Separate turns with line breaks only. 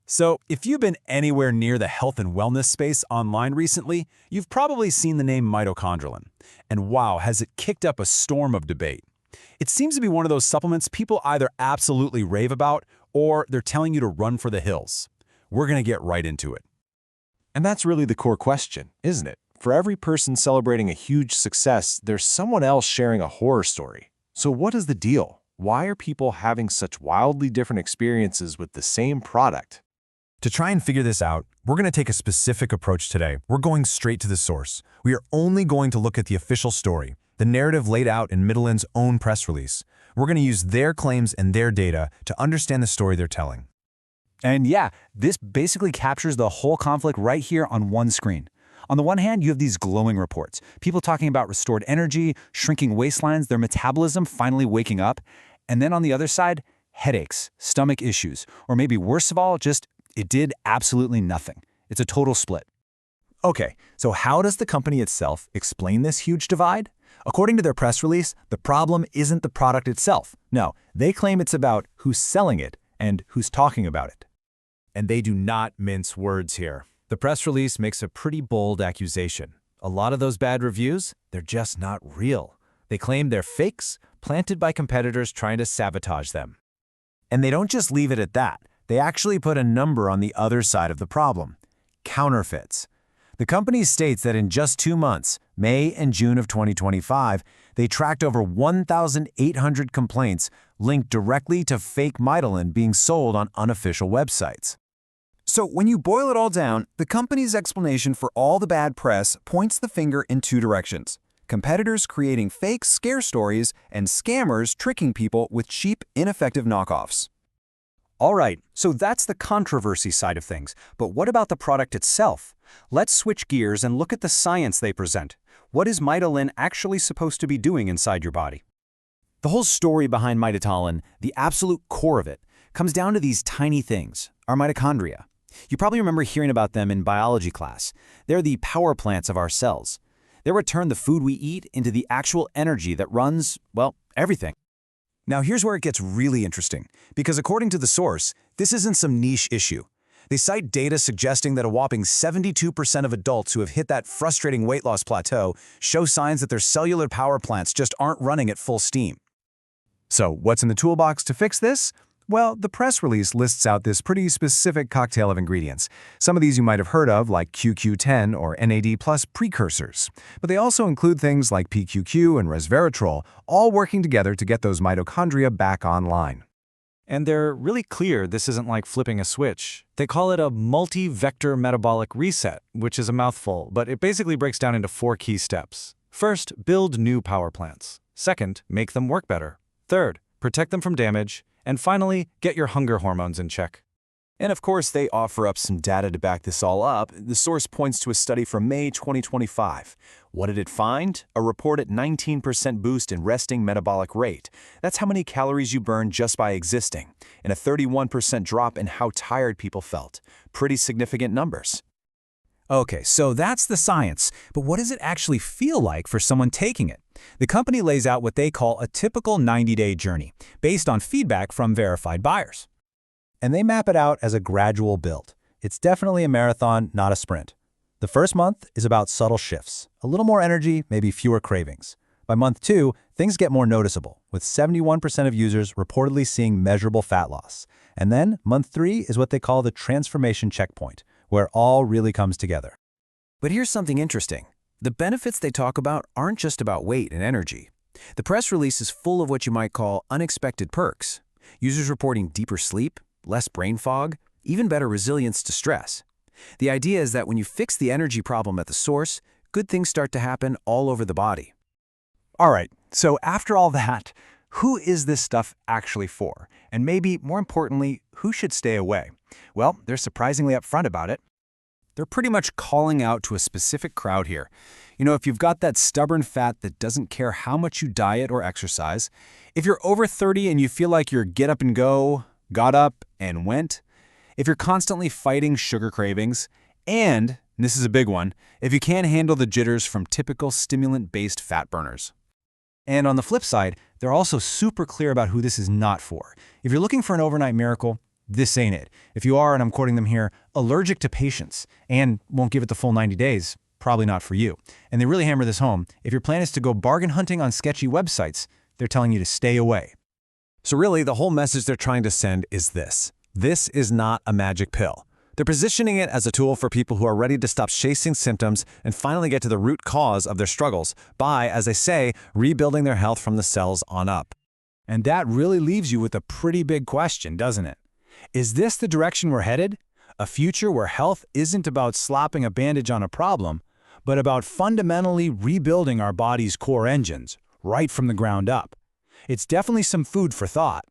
So, if you've been anywhere near the health and wellness space online recently, you've probably seen the name mitochondrial. And wow, has it kicked up a storm of debate. It seems to be one of those supplements people either absolutely rave about or they're telling you to run for the hills. We're going to get right into it.
And that's really the core question, isn't it? For every person celebrating a huge success, there's someone else sharing a horror story. So what is the deal? Why are people having such wildly different experiences with the same product?
To try and figure this out, we're going to take a specific approach today. We're going straight to the source. We are only going to look at the official story, the narrative laid out in Mitolyn's own press release. We're going to use their claims and their data to understand the story they're telling.
And yeah, this basically captures the whole conflict right here on one screen. On the one hand, you have these glowing reports, people talking about restored energy, shrinking waistlines, their metabolism finally waking up. And then on the other side, headaches, stomach issues, or maybe worst of all, just it did absolutely nothing. It's a total split.
Okay, so how does the company itself explain this huge divide? According to their press release, the problem isn't the product itself. No, they claim it's about who's selling it and who's talking about it.
And they do not mince words here. The press release makes a pretty bold accusation. A lot of those bad reviews, they're just not real. They claim they're fakes, planted by competitors trying to sabotage them.
And they don't just leave it at that. They actually put a number on the other side of the problem: counterfeits. The company states that in just 2 months, May and June of 2025, they tracked over 1,800 complaints linked directly to fake Mitolyn being sold on unofficial websites.
So when you boil it all down, the company's explanation for all the bad press points the finger in two directions: competitors creating fake scare stories and scammers tricking people with cheap, ineffective knockoffs.
All right, so that's the controversy side of things. But what about the product itself? Let's switch gears and look at the science they present. What is Mitolyn actually supposed to be doing inside your body? The whole story behind Mitolyn, the absolute core of it, comes down to these tiny things, our mitochondria. You probably remember hearing about them in biology class. They're the power plants of our cells. They return the food we eat into the actual energy that runs, well, everything.
Now here's where it gets really interesting, because according to the source, this isn't some niche issue. They cite data suggesting that a whopping 72% of adults who have hit that frustrating weight loss plateau show signs that their cellular power plants just aren't running at full steam.
So what's in the toolbox to fix this? Well, the press release lists out this pretty specific cocktail of ingredients. Some of these you might have heard of, like QQ10 or NAD+ precursors. But they also include things like PQQ and resveratrol, all working together to get those mitochondria back online.
And they're really clear this isn't like flipping a switch. They call it a multi-vector metabolic reset, which is a mouthful, but it basically breaks down into 4 key steps. First, build new power plants. Second, make them work better. Third, protect them from damage. And finally, get your hunger hormones in check.
And of course, they offer up some data to back this all up. The source points to a study from May 2025. What did it find? A reported 19% boost in resting metabolic rate. That's how many calories you burn just by existing. And a 31% drop in how tired people felt. Pretty significant numbers.
Okay, so that's the science, but what does it actually feel like for someone taking it? The company lays out what they call a typical 90-day journey, based on feedback from verified buyers.
And they map it out as a gradual build. It's definitely a marathon, not a sprint. The first month is about subtle shifts, a little more energy, maybe fewer cravings. By month 2, things get more noticeable, with 71% of users reportedly seeing measurable fat loss. And then month 3 is what they call the transformation checkpoint, where all really comes together.
But here's something interesting. The benefits they talk about aren't just about weight and energy. The press release is full of what you might call unexpected perks. Users reporting deeper sleep, less brain fog, even better resilience to stress. The idea is that when you fix the energy problem at the source, good things start to happen all over the body.
All right, so after all that, who is this stuff actually for? And maybe, more importantly, who should stay away? Well, they're surprisingly upfront about it. They're pretty much calling out to a specific crowd here. You know, if you've got that stubborn fat that doesn't care how much you diet or exercise, if you're over 30 and you feel like you're get up and go, got up and went, if you're constantly fighting sugar cravings, and this is a big one, if you can't handle the jitters from typical stimulant-based fat burners. And on the flip side, they're also super clear about who this is not for. If you're looking for an overnight miracle, this ain't it. If you are, and I'm quoting them here, allergic to patience and won't give it the full 90 days, probably not for you. And they really hammer this home. If your plan is to go bargain hunting on sketchy websites, they're telling you to stay away.
So really, the whole message they're trying to send is this. This is not a magic pill. They're positioning it as a tool for people who are ready to stop chasing symptoms and finally get to the root cause of their struggles by, as they say, rebuilding their health from the cells on up.
And that really leaves you with a pretty big question, doesn't it? Is this the direction we're headed? A future where health isn't about slapping a bandage on a problem, but about fundamentally rebuilding our body's core engines, right from the ground up. It's definitely some food for thought.